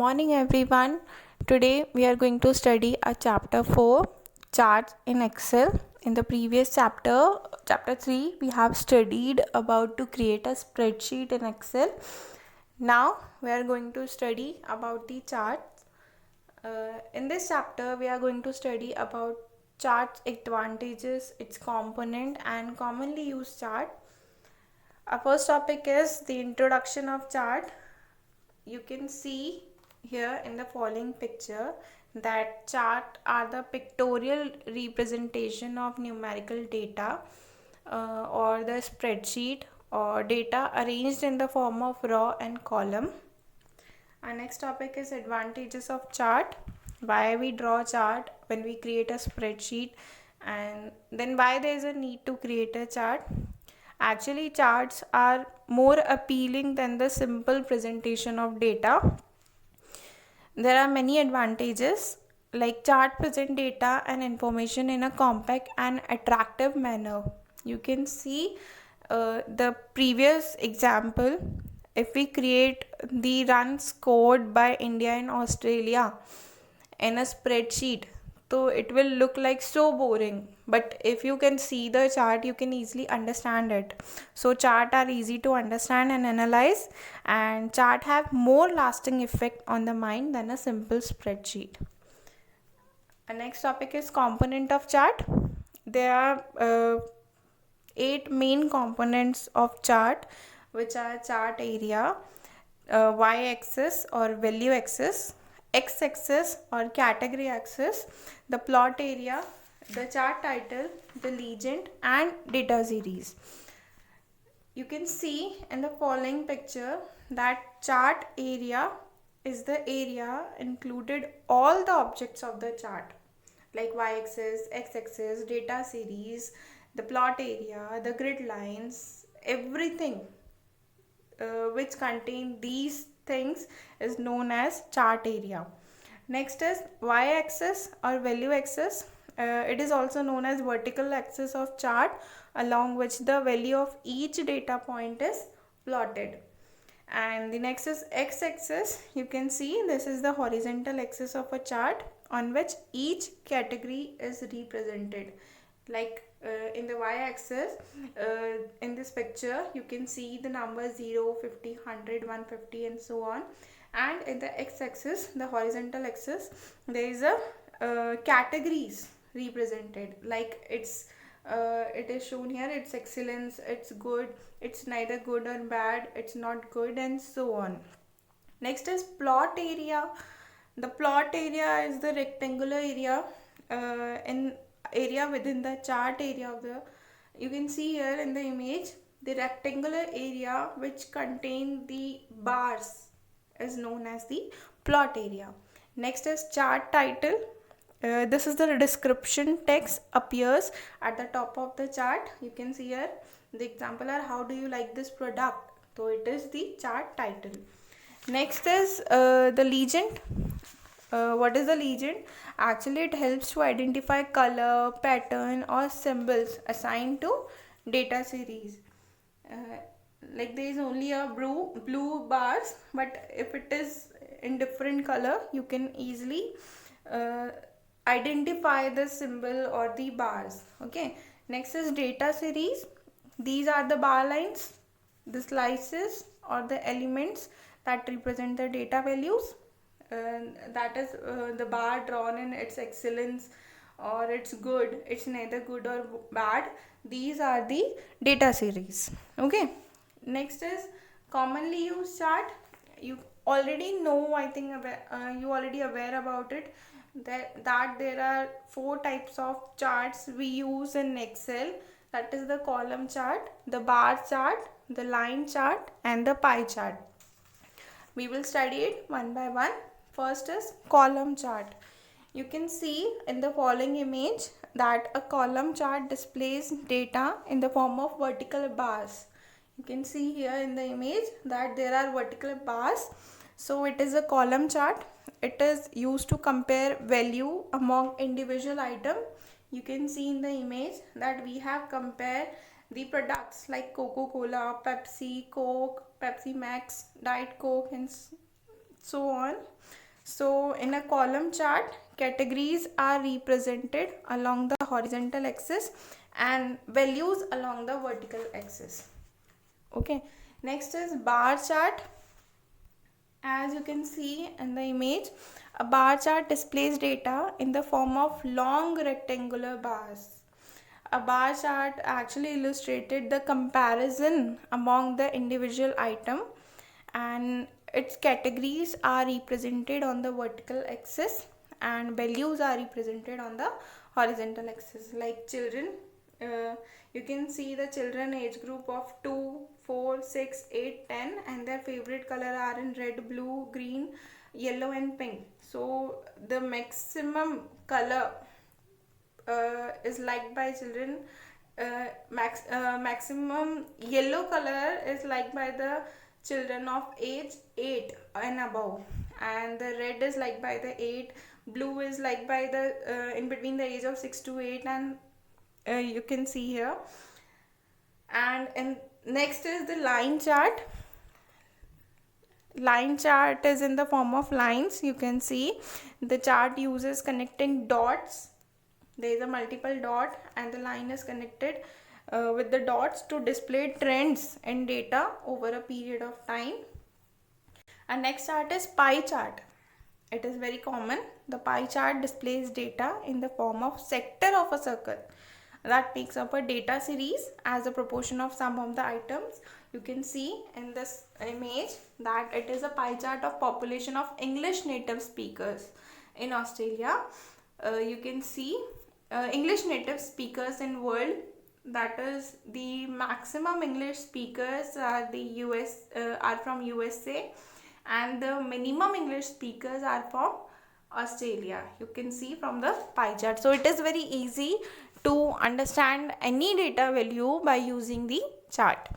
Morning everyone. Today we are going to study a chapter 4 charts in Excel. In the previous chapter 3, we have studied about to create a spreadsheet in Excel. Now we are going to study about the charts. In this chapter we are going to study about charts advantages, its component and commonly used chart. Our first topic is the introduction of chart. You can see here in the following picture that chart are the pictorial representation of numerical data or the spreadsheet or data arranged in the form of row and column. Our next topic is advantages of chart, why we draw chart when we create a spreadsheet, and then why there is a need to create a chart. Actually, charts are more appealing than the simple presentation of data. There are many advantages, like chart present data and information in a compact and attractive manner. You can see the previous example. If we create the runs code by India and Australia in a spreadsheet, so it will look like so boring, but if you can see the chart you can easily understand it. So chart are easy to understand and analyze, and chart have more lasting effect on the mind than a simple spreadsheet. The next topic is component of chart. There are 8 main components of chart, which are chart area, y-axis or value axis, x-axis or category axis, the plot area, the chart title, the legend and data series. You can see in the following picture that chart area is the area included all the objects of the chart, like y-axis, x-axis, data series, the plot area, the grid lines, everything which contain these things is known as chart area. Next is y-axis or value axis. It is also known as vertical axis of chart, along which the value of each data point is plotted. And the next is x-axis. You can see this is the horizontal axis of a chart on which each category is represented. Like in the y-axis, in this picture you can see the numbers 0, 50, 100, 150 and so on. And in the x-axis, the horizontal axis, there is a categories represented, like it is shown here, it's excellence, it's good, it's neither good or bad, it's not good and so on. Next is plot area. The plot area is the rectangular area in area within the chart area of the, you can see here in the image, the rectangular area which contain the bars is known as the plot area. Next is chart title. This is the description text appears at the top of the chart. You can see here the example are how do you like this product, so it is the chart title. Next is the legend. What is the legend? Actually, it helps to identify color, pattern or symbols assigned to data series. Like there is only a blue bars, but if it is in different color you can easily uh, identify the symbol or the bars. Okay, next is data series. These are the bar lines, the slices or the elements that represent the data values. That is the bar drawn in its excellence or it's good, it's neither good or bad. These are the data series. Okay, next is commonly used chart. You already know, I think you already aware about it, that there are 4 types of charts we use in Excel. That is the column chart, the bar chart, the line chart and the pie chart. We will study it one by one. First is column chart. You can see in the following image that a column chart displays data in the form of vertical bars. You can see here in the image that there are vertical bars. So it is a column chart. It is used to compare value among individual item. You can see in the image that we have compared the products like Coca-Cola, Pepsi, Coke, Pepsi Max, Diet Coke and so on. So in a column chart, categories are represented along the horizontal axis and values along the vertical axis. Okay, next is bar chart. As you can see in the image, a bar chart displays data in the form of long rectangular bars. A bar chart actually illustrated the comparison among the individual item, and its categories are represented on the vertical axis and values are represented on the horizontal axis. Like children, you can see the children age group of 2, 4, 6, 8, 10, and their favorite color are in red, blue, green, yellow and pink. So the maximum color is liked by children. Maximum yellow color is liked by the children of age 8 and above, and the red is liked by the 8. Blue is liked by the in between the age of 6 to 8, and you can see here. And next is the line chart. Line chart is in the form of lines. You can see the chart uses connecting dots. There is a multiple dot and the line is connected with the dots to display trends in data over a period of time. And next chart is pie chart. It is very common. The pie chart displays data in the form of sector of a circle that makes up a data series as a proportion of sum of the items. You can see in this image that it is a pie chart of population of English native speakers in Australia. You can see English native speakers in world, that is the maximum English speakers are are from USA, and the minimum English speakers are from Australia. You can see from the pie chart. So it is very easy to understand any data value by using the chart.